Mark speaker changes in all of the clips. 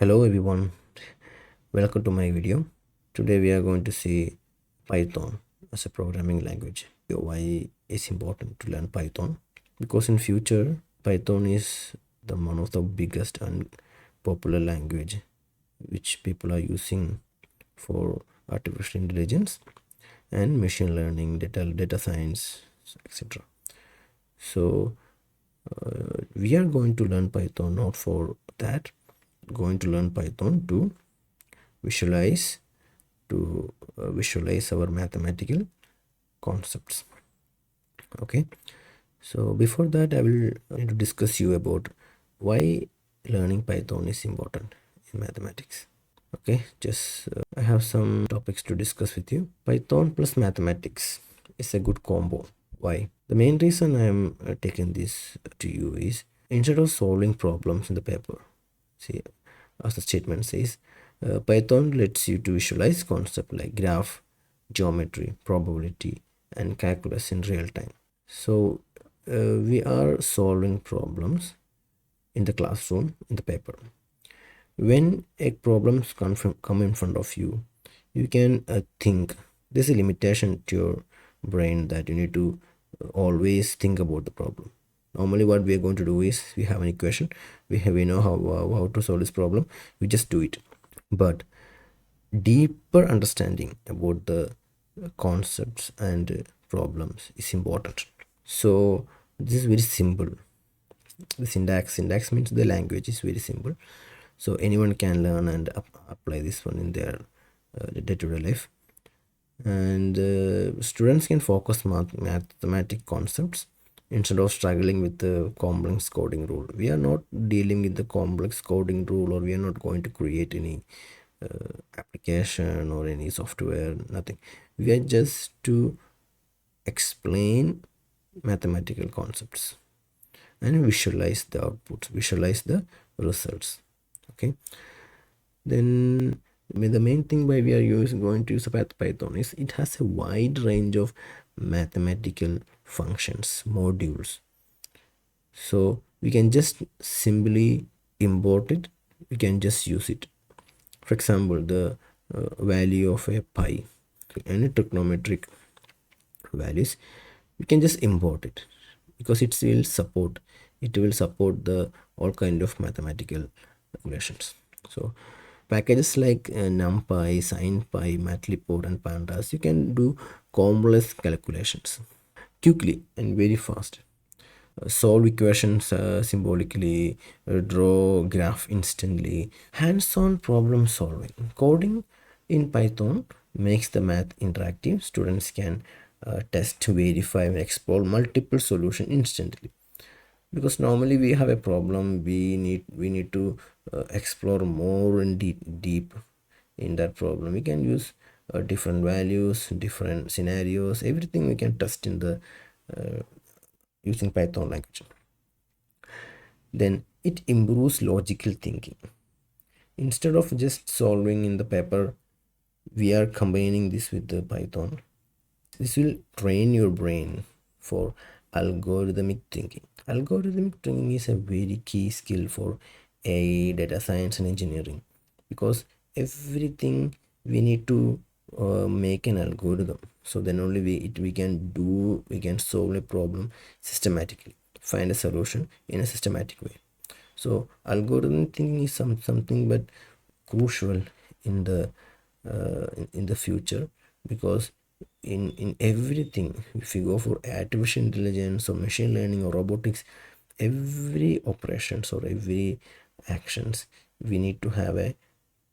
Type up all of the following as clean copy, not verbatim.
Speaker 1: Hello everyone, welcome to my video. Today we are going to see Python as a programming language. Why it's important to learn Python? Because in future Python is the one of the biggest and popular language which people are using for artificial intelligence and machine learning, data science, etc. So we are going to learn Python not for that, going to learn Python to visualize visualize our mathematical concepts. Okay, so before that I will need to discuss you about why learning Python is important in mathematics. Okay, just I have some topics to discuss with you. Python plus mathematics is a good combo. Why? The main reason I am taking this to you is instead of solving problems in the paper, see, as the statement says, Python lets you to visualize concepts like graph, geometry, probability, and calculus in real time. So we are solving problems in the classroom in the paper. When a problem come in front of you, you can think. There's a limitation to your brain that you need to always think about the problem. Normally what we are going to do is we have an equation, we know how to solve this problem, we just do it. But deeper understanding about the concepts and problems is important. So this is very simple. The syntax means the language is very simple, so anyone can learn and apply this one in their day-to-day life. And students can focus mathematic concepts instead of struggling with the complex coding rule. We are not dealing with the complex coding rule, or we are not going to create any application or any software, nothing. We are just to explain mathematical concepts and visualize the outputs, visualize the results. Okay, then the main thing why we are going to use Python is it has a wide range of mathematical functions, modules. So we can just simply import it, we can just use it. For example, the value of a pi, any trigonometric values, we can just import it because it will support the all kind of mathematical calculations. So packages like numpy, scipy, matplotlib, and pandas, you can do complex calculations quickly and very fast. Solve equations symbolically, draw graph instantly. Hands-on problem solving. Coding in Python makes the math interactive. Students can test, verify, and explore multiple solutions instantly. Because normally we have a problem, we need to explore more and deep in that problem. We can use different values, different scenarios, everything we can test in the using Python language. Then it improves logical thinking. Instead of just solving in the paper, we are combining this with the Python. This will train your brain for algorithmic thinking. Algorithmic thinking is a very key skill for AI, data science, and engineering, because everything we need to make an algorithm. So then only we can solve a problem systematically, find a solution in a systematic way. So algorithm thinking is something but crucial in the future, because in everything, if you go for artificial intelligence or machine learning or robotics, every operations or every actions, we need to have a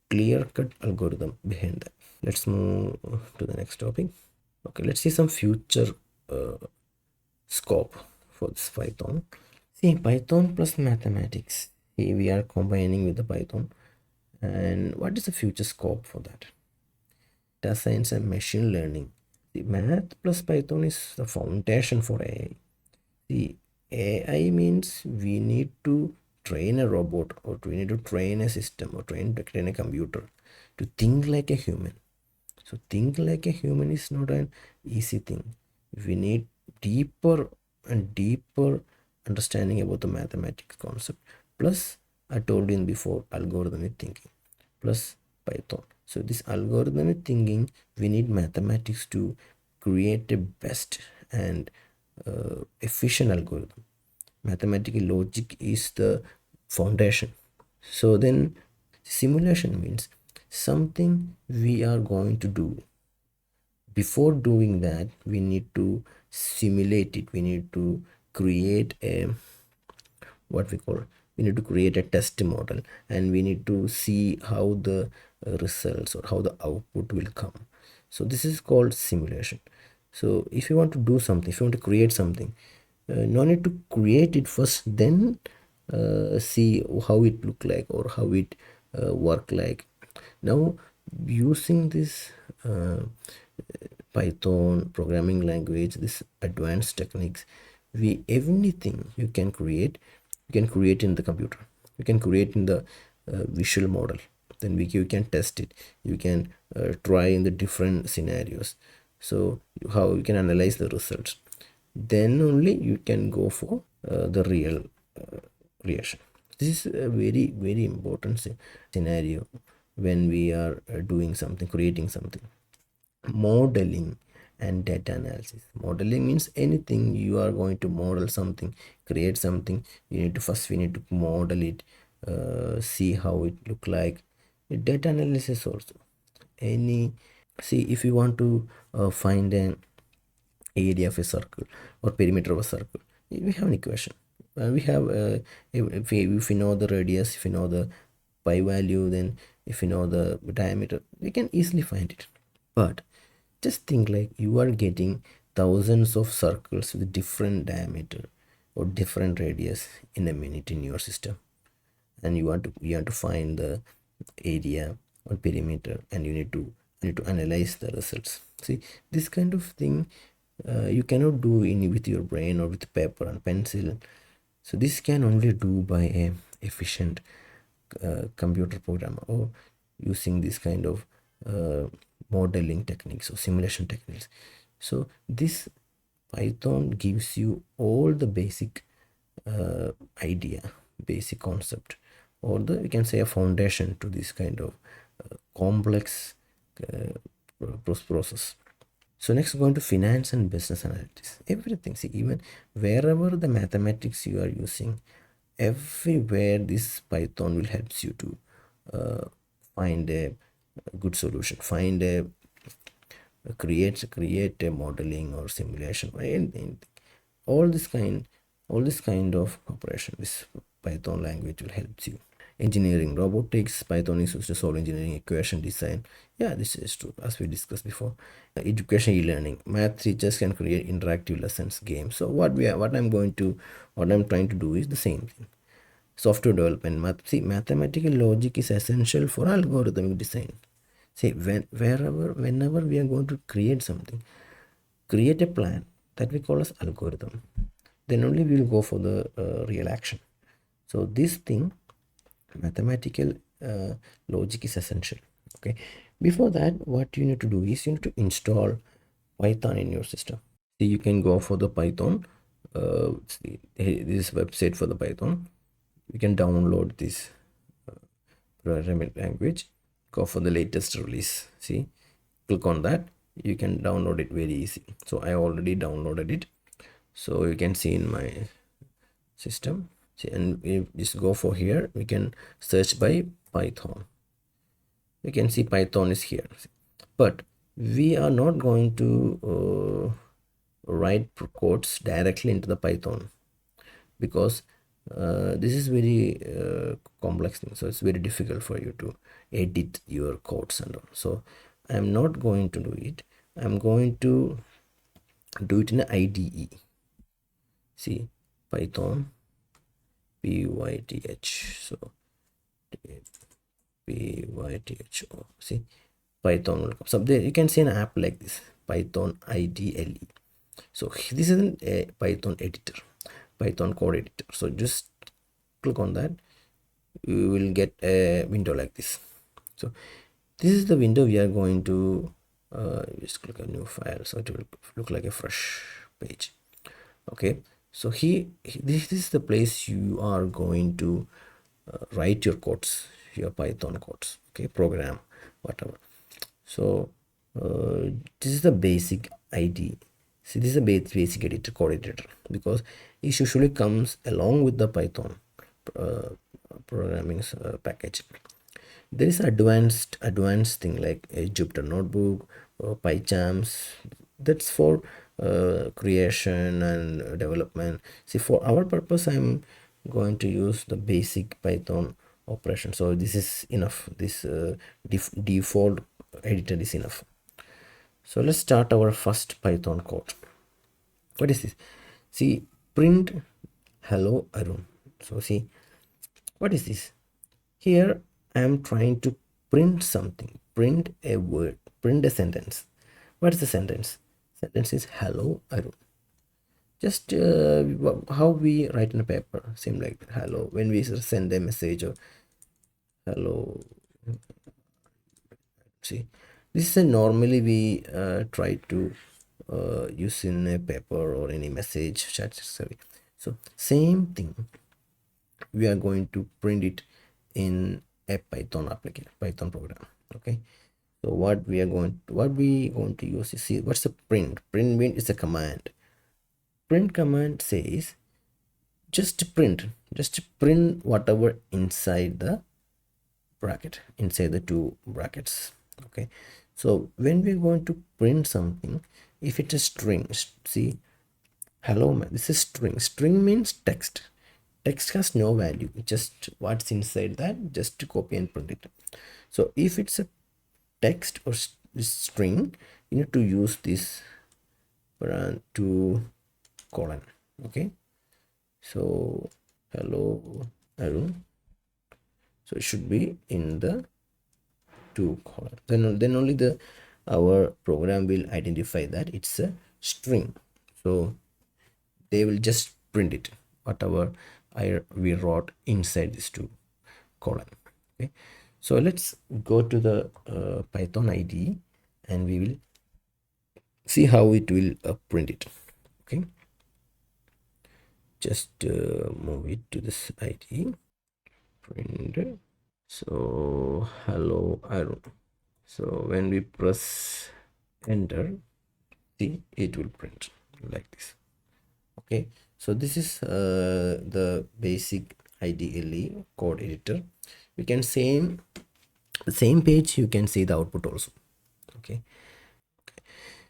Speaker 1: clear cut algorithm behind that. Let's move to the next topic. Okay, let's see some future uh, scope for this Python. See, Python plus mathematics. See, we are combining with the Python. And what is the future scope for that? Data science and machine learning. The math plus Python is the foundation for AI. The AI means we need to train a robot, or we need to train a system, or train a computer to think like a human. So think like a human is not an easy thing. We need deeper and deeper understanding about the mathematics concept plus I told you before, algorithmic thinking plus Python. So this algorithmic thinking, we need mathematics to create a best and efficient algorithm. Mathematical logic is the foundation. So then simulation means something we are going to do. Before doing that, we need to simulate it. We need to create a, what we call, we need to create a test model, and we need to see how the results or how the output will come. So this is called simulation. So if you want to do something, if you want to create something, no need to create it first, then see how it look like or how it work like. Now using this Python programming language, this advanced techniques, we everything you can create in the computer, you can create in the visual model. Then you can test it, you can try in the different scenarios. So how you can analyze the results, then only you can go for the real reaction. This is a very very important scenario when we are doing something, creating something. Modeling and data analysis. Modeling means anything you are going to model something, create something, you need to first, we need to model it, see how it look like. Data analysis also, any, see, if you want to find an area of a circle or perimeter of a circle, we have an equation. We have if we know the radius, if we know the pi value, then if we know the diameter, we can easily find it. But just think like you are getting thousands of circles with different diameter or different radius in a minute in your system, and you want to find the area or perimeter, and you need to analyze the results. See, this kind of thing you cannot do in with your brain or with paper and pencil. So this can only do by a efficient computer programmer, or using this kind of modeling techniques or simulation techniques. So this Python gives you all the basic idea, basic concept, or the, we can say, a foundation to this kind of complex process. So next, going to finance and business analytics. Everything, see, even wherever the mathematics you are using, everywhere this Python will helps you to find a good solution, find a create a modeling or simulation or anything. All this kind of operation, this Python language will help you. Engineering, robotics, Python is used to solve engineering equation design. Yeah, this is true, as we discussed before. Education, e-learning, math teachers can create interactive lessons, games. So what I'm trying to do is the same thing. Software development, mathematical logic is essential for algorithmic design. See, whenever we are going to create something, create a plan that we call as algorithm, then only we will go for the real action. So this thing, mathematical logic is essential. Okay, before that, what you need to do is you need to install Python in your system. So you can go for the Python, this website for the Python. You can download this programming language, go for the latest release. See, click on that, you can download it very easy. So I already downloaded it, so you can see in my system. See, and we just go for here, we can search by Python. You can see Python is here, but we are not going to write codes directly into the Python, because this is very complex thing, so it's very difficult for you to edit your codes and all. So I'm not going to do it. I'm going to do it in an IDE. See, Python pyth. So pytho. See, Python will come. So there you can see an app like this, Python IDLE. So this is a Python editor, Python code editor. So just click on that, you will get a window like this. So this is the window we are going to just click a new file, so it will look like a fresh page. Okay, so this is the place you are going to write your codes, your Python codes, okay, program, whatever. So this is the basic ID. See, this is a basic editor, code editor, because it usually comes along with the Python uh, programming package. There is advanced thing like a Jupyter notebook or PyCharms. That's for creation and development. See, for our purpose, I'm going to use the basic Python operation. So this is enough. This default editor is enough. So let's start our first Python code. What is this? See, print hello Arun. So see, what is this? Here I am trying to print something, print a word, print a sentence. What is the sentence? Sentence is hello Arun. Just how we write in a paper, same like hello. When we send a message or hello, see, this is a normally we try to use in a paper or any message chat. So same thing, we are going to print it in a Python application, Python program. Okay, so what we going to use is, see, what's a print? Print means it's a command. Print command says just print whatever inside the bracket, inside the two brackets. Okay, so when we're going to print something, if it's a string, see, hello man, this is string. String means text. Text has no value, just what's inside that, just to copy and print it. So if it's a text or string, you need to use this to colon. Okay, so hello Arun, so it should be in the two colon. Then only the our program will identify that it's a string. So they will just print it whatever we wrote inside this two colon. Okay, so let's go to the Python IDE and we will see how it will print it. Okay, just move it to this IDE, print. So hello Arun. So when we press enter, see, it will print like this. Okay, so this is the basic IDLE code editor. We can the same page, you can see the output also. Okay,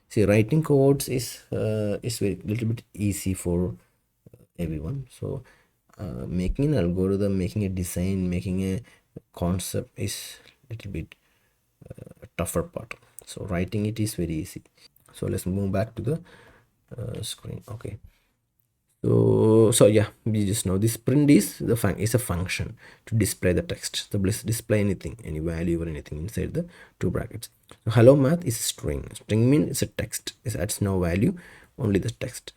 Speaker 1: see, writing codes is very little bit easy for everyone. So making an algorithm, making a design, making a concept is little bit tougher part. So writing it is very easy. So let's move back to the screen. Okay, so yeah, we just know this print is is a function to display the text, so display anything, any value or anything inside the two brackets. So hello math is a string. String means it's a text, it adds no value, only the text.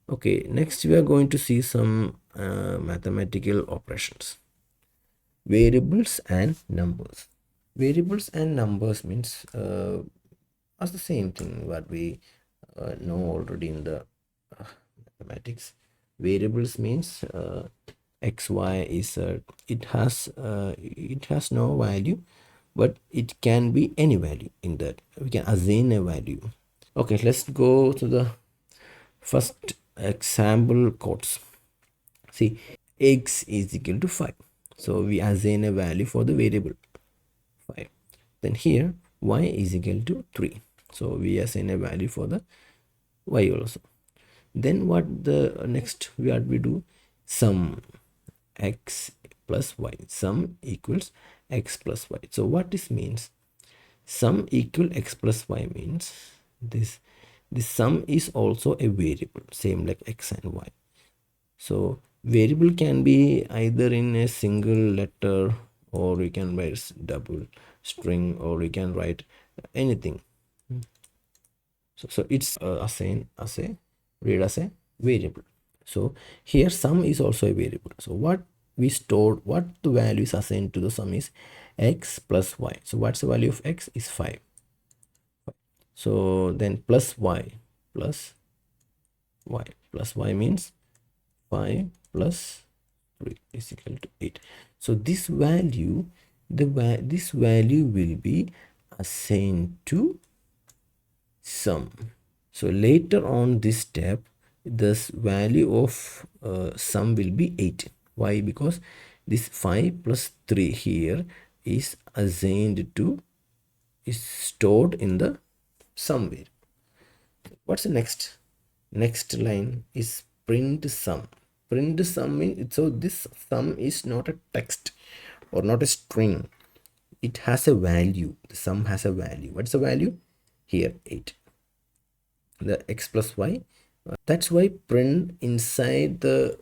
Speaker 1: Okay, next we are going to see some mathematical operations. Variables and numbers. Variables and numbers means are the same thing what we know already in the mathematics. Variables means x y is it has no value, but it can be any value. In that we can assign a value. Okay, let's go to the first example codes. See, x is equal to 5, so we assign a value for the variable 5. Then here y is equal to 3, so we assign a value for the y also. Then what the next we do, sum x plus y, sum equals x plus y. So what this means, sum equal x plus y means this sum is also a variable, same like x and y. So variable can be either in a single letter, or we can write double string, or we can write anything. So it's assigned as a read as a variable. So here sum is also a variable. So what we stored, what the value is assigned to the sum is x plus y. So what's the value of x is 5. So then plus y means 5 plus 3 is equal to 8. So this value, this value will be assigned to sum. So later on this step, this value of sum will be 8. Why? Because this 5 plus 3 here is assigned to, is stored in the sum variable. What's the next line is print sum. Print sum means, so this sum is not a text or not a string, it has a value. The sum has a value. What's the value here? 8, the x plus y. That's why print inside the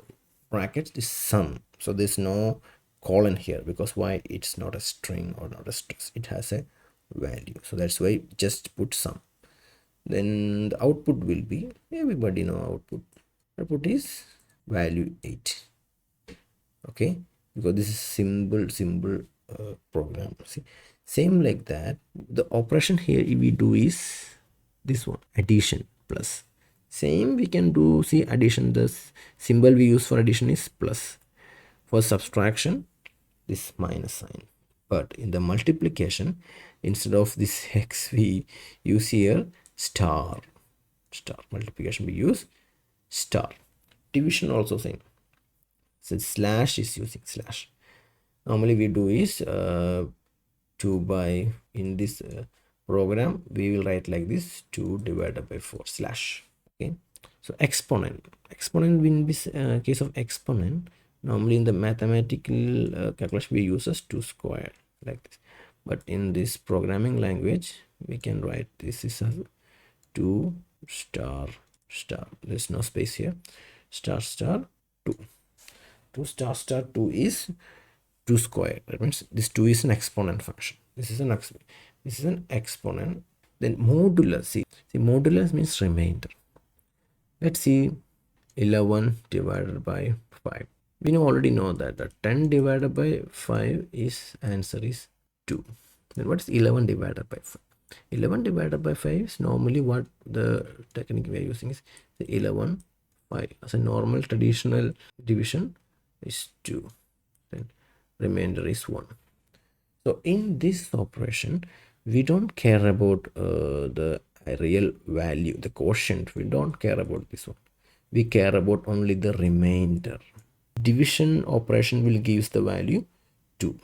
Speaker 1: brackets is sum. So there's no colon here, because why? It's not a string or not a stress, it has a value. So that's why just put sum. Then the output will be, everybody know output is value 8. Okay, because this is simple program. See, same like that, the operation here we do is this one, addition plus. Same we can do, see, addition, the symbol we use for addition is plus. For subtraction, this minus sign. But in the multiplication, instead of this hex we use here star. Multiplication we use star. Division also same. So slash is using slash. Normally we do is 2 by, in this program we will write like this, 2 divided by 4 slash. Okay, so exponent in this case of exponent, normally in the mathematical calculation we use as 2 square like this, but in this programming language we can write this is as 2 star, there's no space here, star 2. 2 star 2 is 2 square. That means this 2 is an exponent function. This is an exponent. Then modulus. See, modulus means remainder. Let's see 11 divided by 5. We already know that the 10 divided by 5 is, answer is 2. Then what is 11 divided by 5? 11 divided by 5 is normally what the technique we are using is 11 5. As a normal traditional division is 2. Then remainder is 1. So in this operation we don't care about the real value, the quotient. We don't care about this one. We care about only the remainder. Division operation will give the value 2,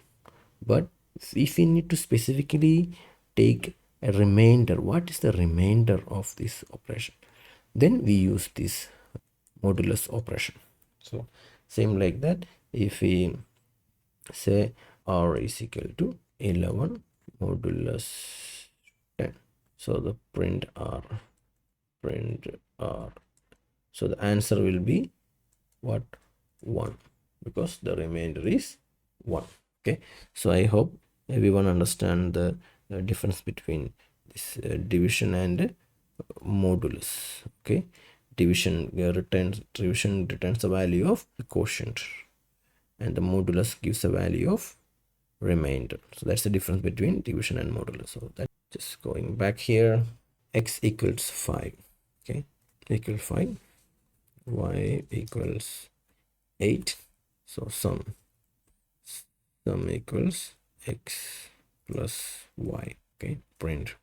Speaker 1: but if we need to specifically take a remainder, what is the remainder of this operation, then we use this modulus operation. So same like that, if we say r is equal to 11 modulus 10, so the print r, so the answer will be what? 1, because the remainder is 1. Okay, so I hope everyone understand the difference between this division and modulus. Okay, division returns the value of the quotient, and the modulus gives a value of remainder. So that's the difference between division and modulus. So that, just going back here, x equals 5. Okay, equal 5, y equals 8. So sum equals x plus y. Okay, print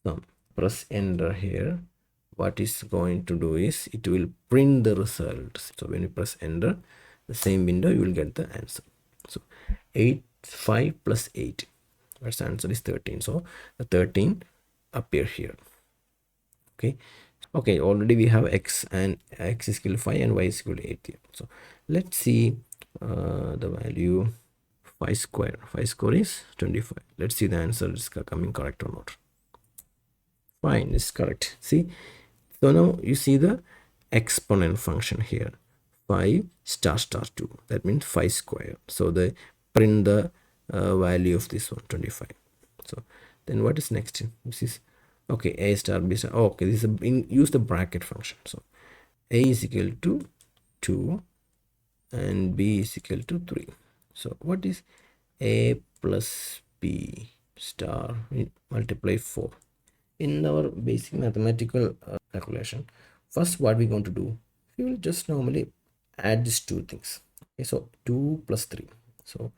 Speaker 1: sum. Press enter here. What is going to do is it will print the results. So when you press enter, the same window you will get the answer. So 5 plus 8, that's the answer is 13. So the 13 appear here. Okay, already we have x, and x is equal to 5 and y is equal to 8 here. So let's see the value 5 square. 5 square is 25. Let's see the answer is coming correct or not. Fine, it's correct. See, so now you see the exponent function here, 5 star 2. That means 5 square. So they print the value of this one, 25. So then what is next? This is, okay, a star b star. Oh, okay, this is use the bracket function. So a is equal to 2 and b is equal to 3. So what is a plus b star multiply 4? In our basic mathematical calculation, first what we're going to do, We will just normally add these two things. Okay, so 2 plus 3. So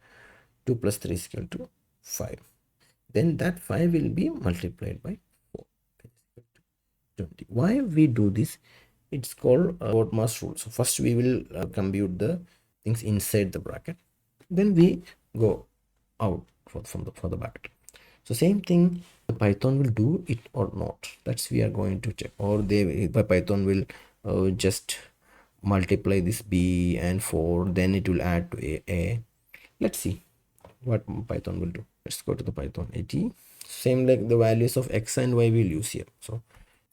Speaker 1: 2 plus 3 is equal to 5. Then that 5 will be multiplied by 4. 20. Why we do this? It's called BODMAS rule. So first we will compute the things inside the bracket. Then we go out for the bracket. So same thing the Python will do it or not. That's we are going to check. Or the Python will just multiply this b and 4, then it will add to a. Let's see what Python will do. Let's go to the Python 80. Same like the values of x and y we'll use here. So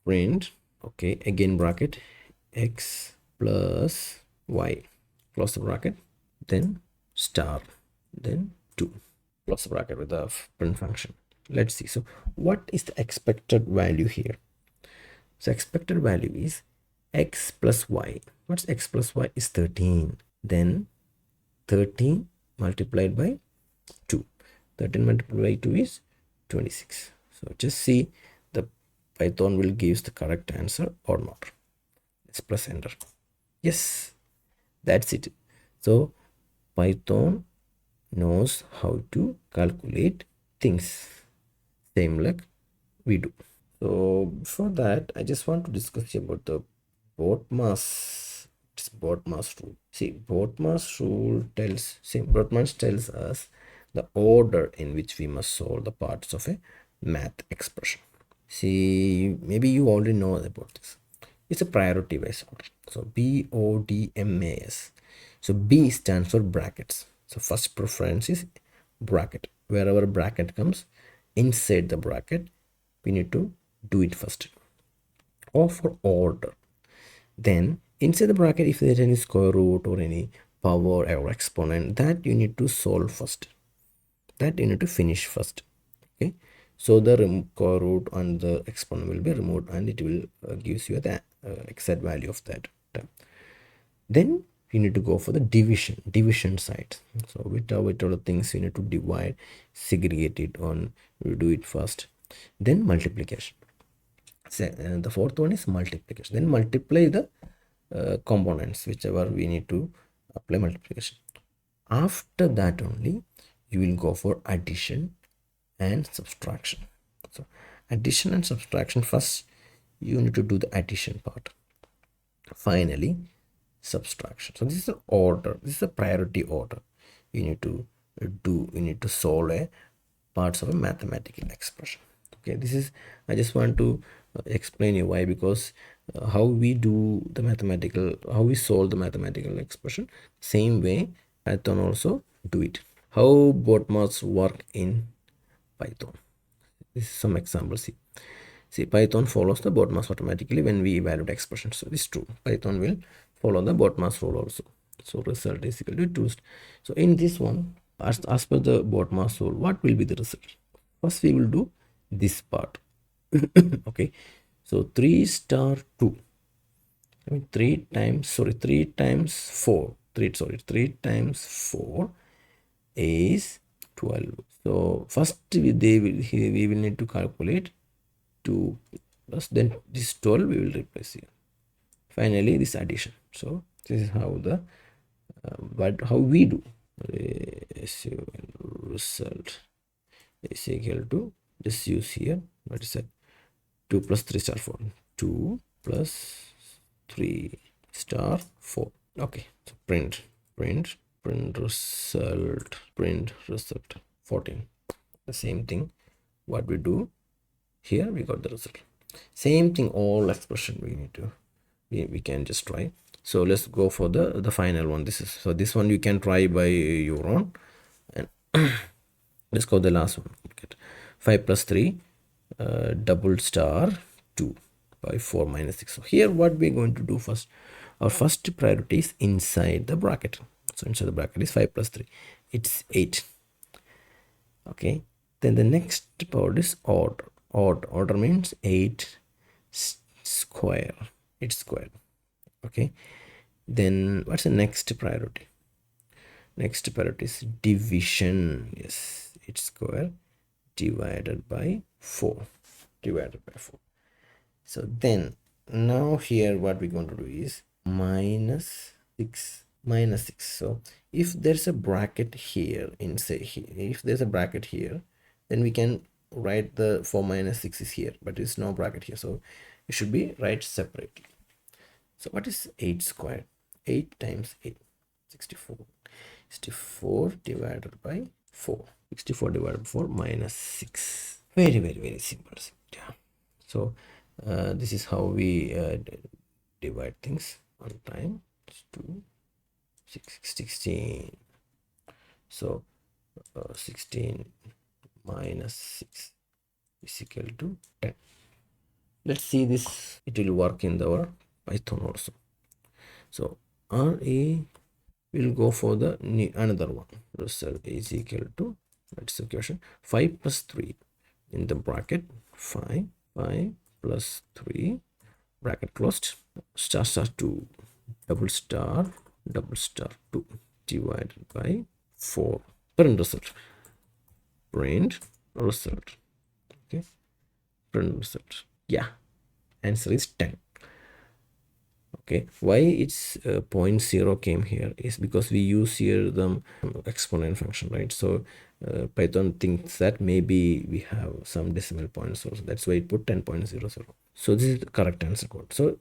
Speaker 1: print, okay, again bracket, x plus y, close the bracket, then star, then 2, close the bracket with the print function. Let's see. So what is the expected value here? So expected value is x plus y. What's x plus y? Is 13. Then 13 multiplied by 2. 13 multiplied by 2 is 26. So just see the Python will give the correct answer or not. Let's press enter. Yes, that's it. So Python knows how to calculate things, same like we do. So before that, I just want to discuss about the BODMAS. It's BODMAS rule. See, BODMAS tells us the order in which we must solve the parts of a math expression. See, maybe you already know about this. It's a priority wise order. So BODMAS. So B stands for brackets. So first preference is bracket. Wherever bracket comes, inside the bracket, we need to do it first. Or for order. Then inside the bracket, if there is any square root or any power or exponent, that you need to solve first. That you need to finish first. Okay. So the square root and the exponent will be removed, and it will gives you the exact value of that term. Then you need to go for the division side. So whichever things you need to divide, segregate it on, you do it first. Then multiplication. So, the fourth one is multiplication. Then multiply the components, whichever we need to apply multiplication. After that only you will go for addition and subtraction. So addition and subtraction, first you need to do the addition part, finally subtraction. So this is the order, this is a priority order you need to do. You need to solve a parts of a mathematical expression. Okay, this is, I just want to explain you why, because how we do the mathematical, how we solve the mathematical expression, same way Python also do it. How BODMAS work in Python? This is some examples. See, Python follows the BODMAS automatically when we evaluate expressions. So this is true. Python will follow the BODMAS rule also. So result is equal to 2. So in this one, as per the BODMAS rule, what will be the result? First we will do this part. Okay. So 3 star 2. I mean 3 times 4. 3 times 4 is 12. So first we will need to calculate 2 plus, then this 12 we will replace here. Finally this addition. So this is how the how we do result is equal to, just use here what is that, 2 plus 3 star 4, 2 plus 3 star 4. Okay, so print result 14. The same thing what we do here, we got the result. Same thing, all expression we need to, we can just try. So let's go for the final one. This one you can try by your own, and let's go the last one. Okay. 5 plus 3 double star 2 by 4 minus 6. So here what we're going to do first, our first priority is inside the bracket. So inside the bracket is 5 plus 3, it's 8. Okay, then the next part is order. Order means 8 square, it's square. Okay, then what's the next priority? Next priority is division. Yes, it's square divided by 4. So then now here what we're going to do is minus 6 minus 6. So if there's a bracket here inside here, if there's a bracket here, then we can write the 4 minus 6 is here, but it's no bracket here, so it should be write separately. So what is 8 squared? 8 times 8, 64. 64 divided by 4. 64 divided by 4 minus 6. Very, very, very simple. Yeah. So this is how we divide things on time. 2, 6, 16. So 16 minus 6 is equal to 10. Let's see this. It will work in our Python also. So RA will go for the another one. Result is equal to, that's the question, 5 plus 3 in the bracket, 5 plus 3 bracket closed, star 2, double star 2 divided by 4. Print result. Print result. Okay. Print result. Yeah. Answer is 10. Okay, why it's 0.0 came here is because we use here the exponent function, right? So Python thinks that maybe we have some decimal points, so that's why it put 10.00. So this is the correct answer code. So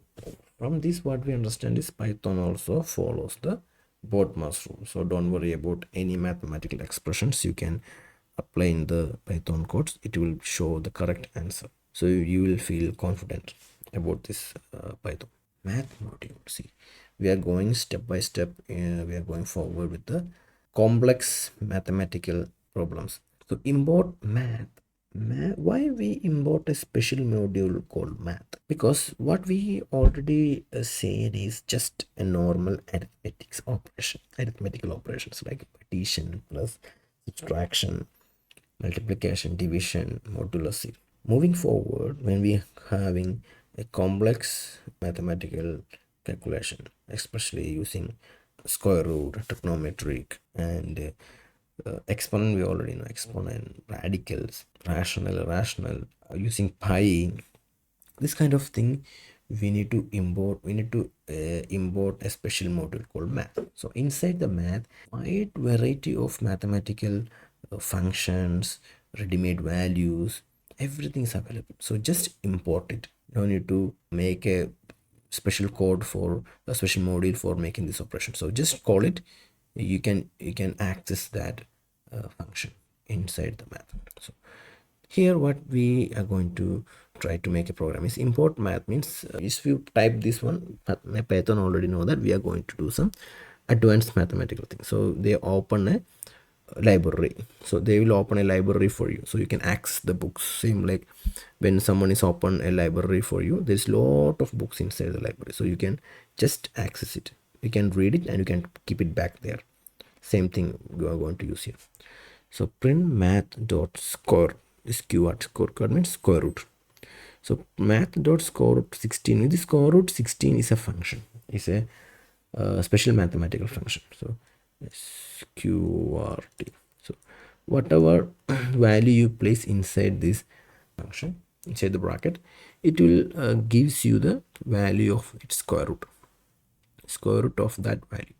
Speaker 1: from this, what we understand is Python also follows the BODMAS rule. So don't worry about any mathematical expressions you can apply in the Python codes. It will show the correct answer. So you will feel confident about this Python math module. See, we are going step by step. We are going forward with the complex mathematical problems. So import math. Why we import a special module called math? Because what we already said is just a normal arithmetical operations like addition, plus, subtraction, multiplication, division, modulus. Moving forward, when we having a complex mathematical calculation, especially using square root, trigonometric, and exponent, we already know exponent, radicals, rational, irrational, using pi, this kind of thing, we need to import a special module called math. So inside the math, wide variety of mathematical functions, ready-made values, everything is available. So just import it. No need to make a special code for a special module for making this operation. So just call it. You can access that function inside the math. So here what we are going to try to make a program is import math. Means if you type this one, Python already know that we are going to do some advanced mathematical things. So they open a library, so they will open a library for you, so you can access the books. Same like when someone is open a library for you, there's lot of books inside the library, so you can just access it, you can read it, and you can keep it back there. Same thing you are going to use here. So print math dot score, this keyword score code means square root. So math dot score root 16, this square root 16 is a function, is a special mathematical function. So sqrt. So whatever value you place inside this function, inside the bracket, it will gives you the value of its square root of that value.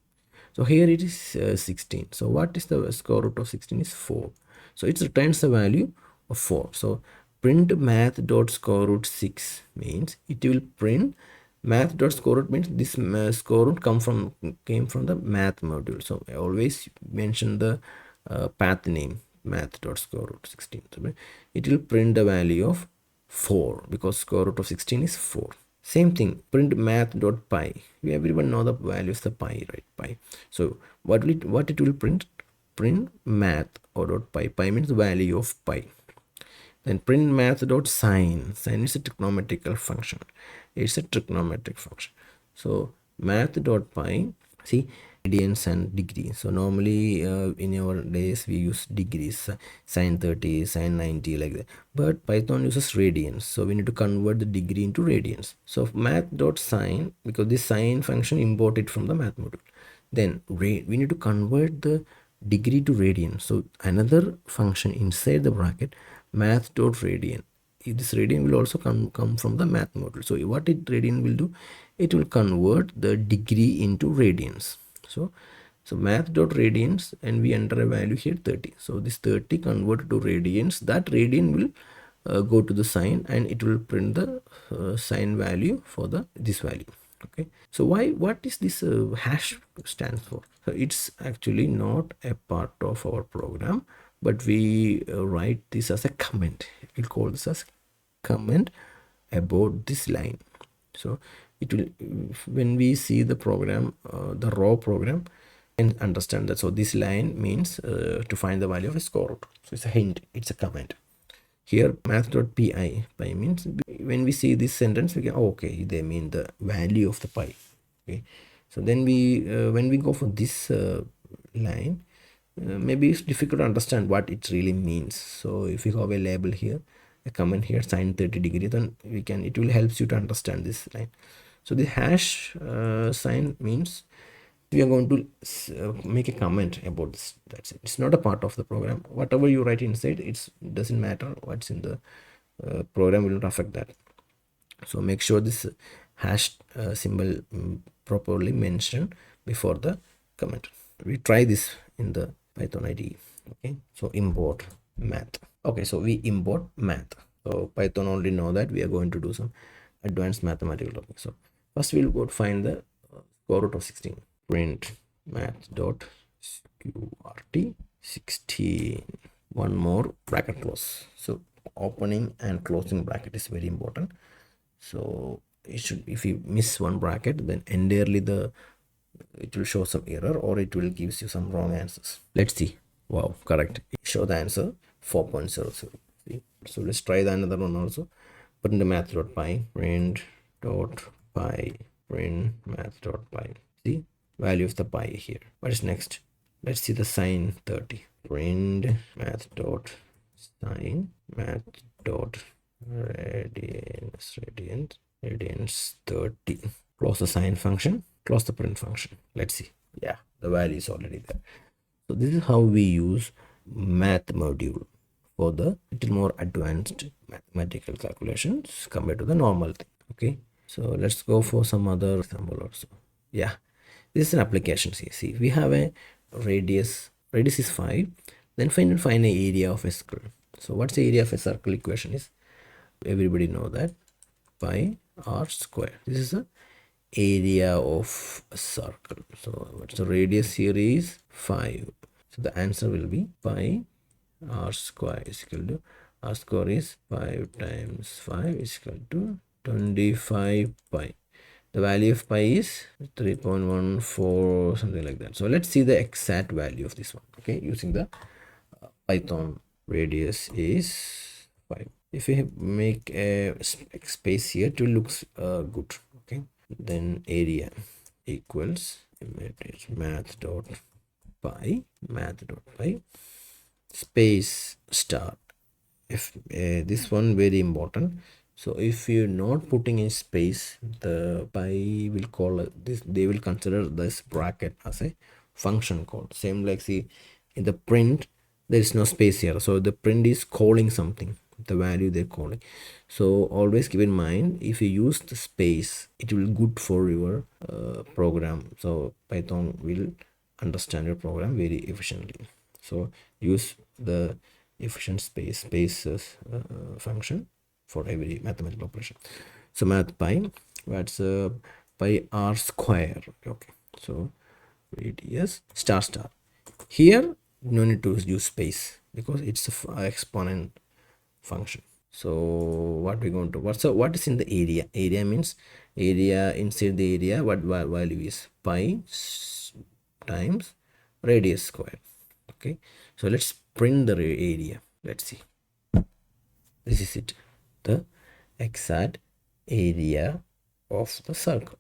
Speaker 1: So here it is 16. So what is the square root of 16 is 4. So it returns the value of 4. So print math dot square root 6 means it will print math dot square root, means this square root came from the math module. So I always mention the path name math dot square root 16. So it will print the value of 4 because square root of 16 is 4. Same thing, print math dot pi. We everyone know the value is the pi, right? Pi. So what it will print? Print math or dot pi. Pi means the value of pi. Then print math dot sine. Sine is a trigonometrical function. It's a trigonometric function. So math dot pi. See, radians and degrees. So normally in our days we use degrees, sine 30, sine 90, like that. But Python uses radians. So we need to convert the degree into radians. So math dot sine, because this sine function imported from the math module. Then we need to convert the degree to radian. So another function inside the bracket, math dot radian, this radian will also come from the math module. So what radian will do, it will convert the degree into radians. So math dot radians, and we enter a value here 30. So this 30 converted to radians, that radian will go to the sign, and it will print the sign value for the this value. Okay, so what is this hash stands for? So it's actually not a part of our program, but we write this as a comment. We'll call this as comment about this line. So it will, when we see the program, the raw program, and understand that. So this line means to find the value of a square root. So it's a hint, it's a comment. Here math.pi, pi means when we see this sentence, we can, oh, okay, they mean the value of the pi. Okay, so then we when we go for this line, maybe it's difficult to understand what it really means. So if you have a label here, a comment here, sine 30 degree, then we can, it will helps you to understand this line. So the hash sign means we are going to make a comment about this. That's it. It's not a part of the program. Whatever you write inside, it doesn't matter. What's in the program will not affect that. So make sure this hash symbol properly mentioned before the comment. We try this in the Python IDE. Okay, so import math. Okay, so we import math. So Python only know that we are going to do some advanced mathematical topic. So first we'll go to find the square root of 16. Print math dot qrt 16. One more bracket close. So opening and closing bracket is very important. So it should, if you miss one bracket, then entirely it will show some error, or it will gives you some wrong answers. Let's see. Wow, correct. It show the answer 4.00. See? So let's try the another one also. Print the math.py, print dot py, print math.py. See, value of the pi here. What is next? Let's see the sine 30. Print math dot sine, math dot radians 30. Close the sine function, close the print function. Let's see. Yeah, the value is already there. So this is how we use math module for the little more advanced mathematical calculations compared to the normal thing. Okay, so let's go for some other example also. Yeah, this is an application. See, we have a radius is 5, then find an area of a circle. So what's the area of a circle equation is? Everybody know that pi r square. This is the area of a circle. So what's the radius here is 5. So the answer will be pi r square is equal to, r square is 5 times 5 is equal to 25 pi. The value of pi is 3.14, something like that. So let's see the exact value of this one. Okay, using the Python. Radius is 5. If we make a space here, it will look good. Okay, then area equals math.py space star. If this one very important. So if you're not putting in space, the pi will call this, they will consider this bracket as a function call. Same like, see, in the print there is no space here, so the print is calling something, the value they're calling. So always keep in mind, if you use the space, it will good for your program. So Python will understand your program very efficiently. So use the efficient spaces function for every mathematical operation. So math pi, what's pi r square. Okay, so radius star star. Here no need to use space because it's a exponent function. So what we're going to, what is in the area? Area means area inside the area. What value is pi times radius square. Okay, so let's print the area. Let's see. This is it, the exact area of the circle.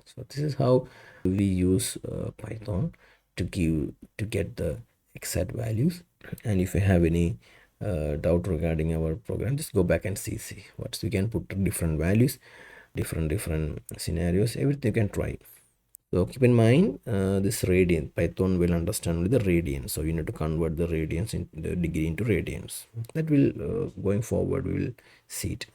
Speaker 1: So this is how we use Python to get the exact values. And if you have any doubt regarding our program, just go back and see what we can put different values, different scenarios, everything you can try. So keep in mind this radian. Python will understand only the radians. So you need to convert the radians in the degree into radians. That will going forward we will see it.